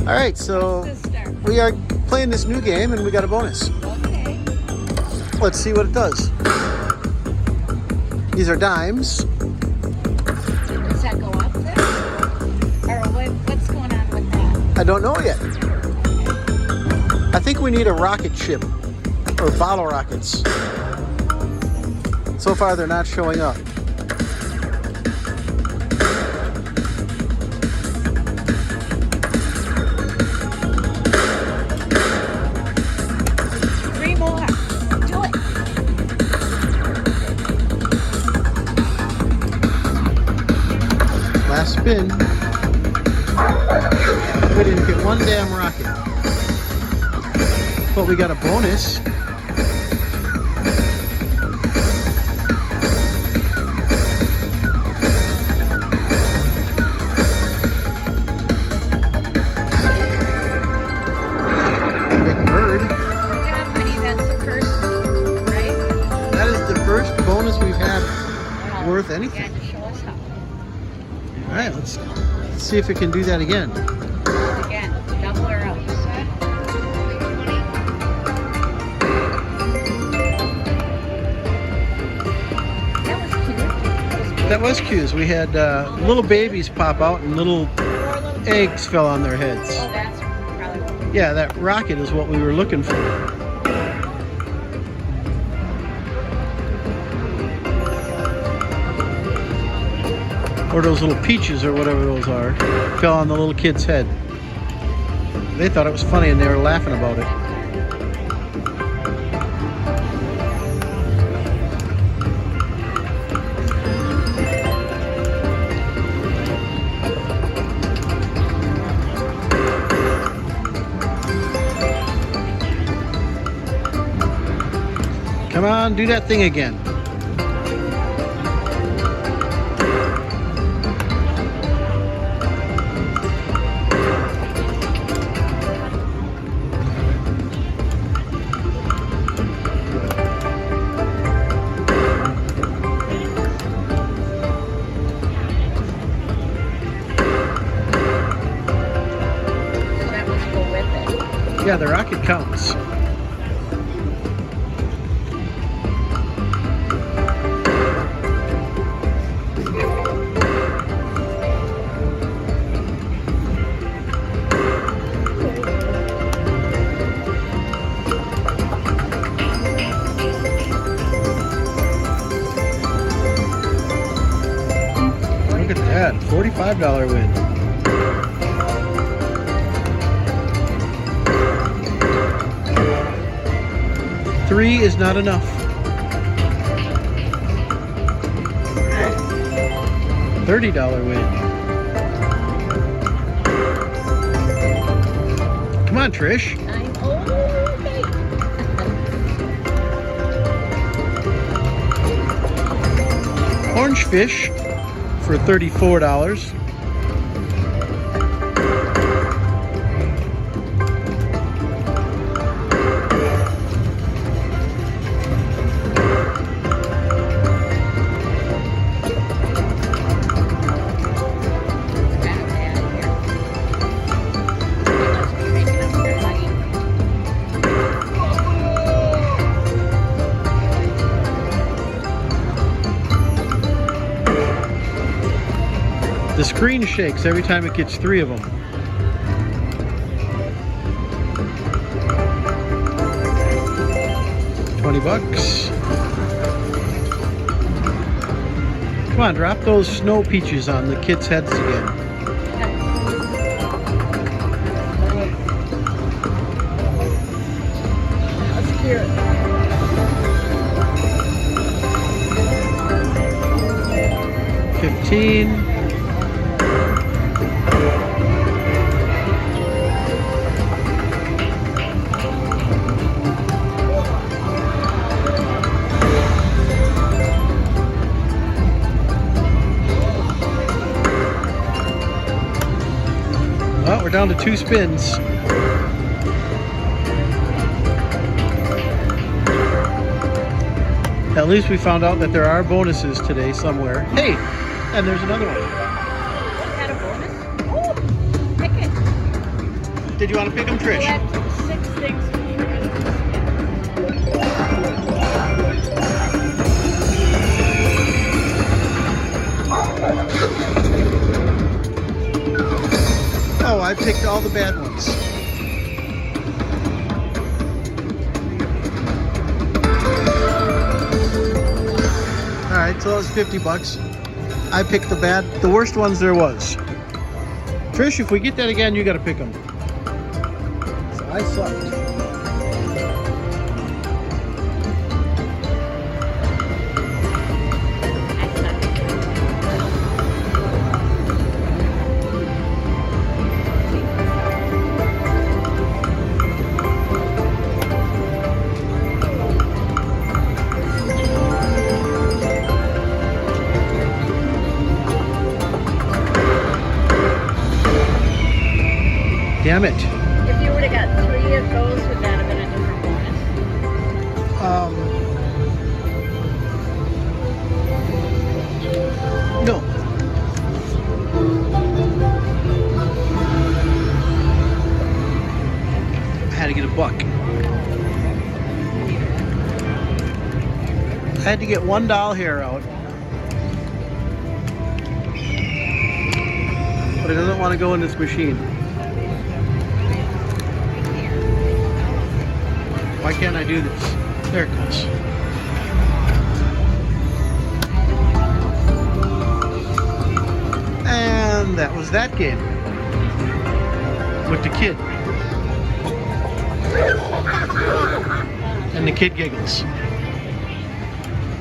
All right, so we are playing this new game and we got a bonus. Okay. Let's see what it does. These are dimes. Does that go up there? Or what's going on with that? I don't know yet. I think we need a rocket ship or bottle rockets. So far, they're not showing up. Three more. Do it. Last spin. We didn't get one damn rocket. But we got a bonus. Big bird. Yeah, honey, that's the first, right? That is the first bonus we've had Well, worth you anything. had to show us how. All right, let's see if we can do that again. Again, double or else. That was cute. That was cute. We had little babies pop out and little eggs fell on their heads. Oh, that's probably what. Yeah, that rocket is what we were looking for. Or those little peaches or whatever those are fell on the little kid's head. They thought it was funny and they were laughing about it. Come on, do that thing again. That must go with it. Yeah, the rocket counts. Look at that, $45 win. Three is not enough. $30 win. Come on, Trish. I'm okay. Orange fish for $34. The screen shakes every time it gets three of them. $20. Come on, drop those snow peaches on the kids' heads again. Let's hear it. $15. Well, we're down to 2 spins. At least we found out that there are bonuses today somewhere. Hey, and there's another one. Is that a bonus? Oh, pick it. Did you want to pick them, Trish? Well, that's 6 things to be ready to Oh, I picked all the bad ones. Alright, so that was 50 bucks. I picked the worst ones there was. Trish, if we get that again, you gotta pick them. So I sucked. Damn it. If you would have got 3 of those, would that have been a different bonus? No. I had to get a buck. I had to get one doll hair out. But it doesn't want to go in this machine. Why can't I do this? There it goes. And that was that game. With the kid. And the kid giggles.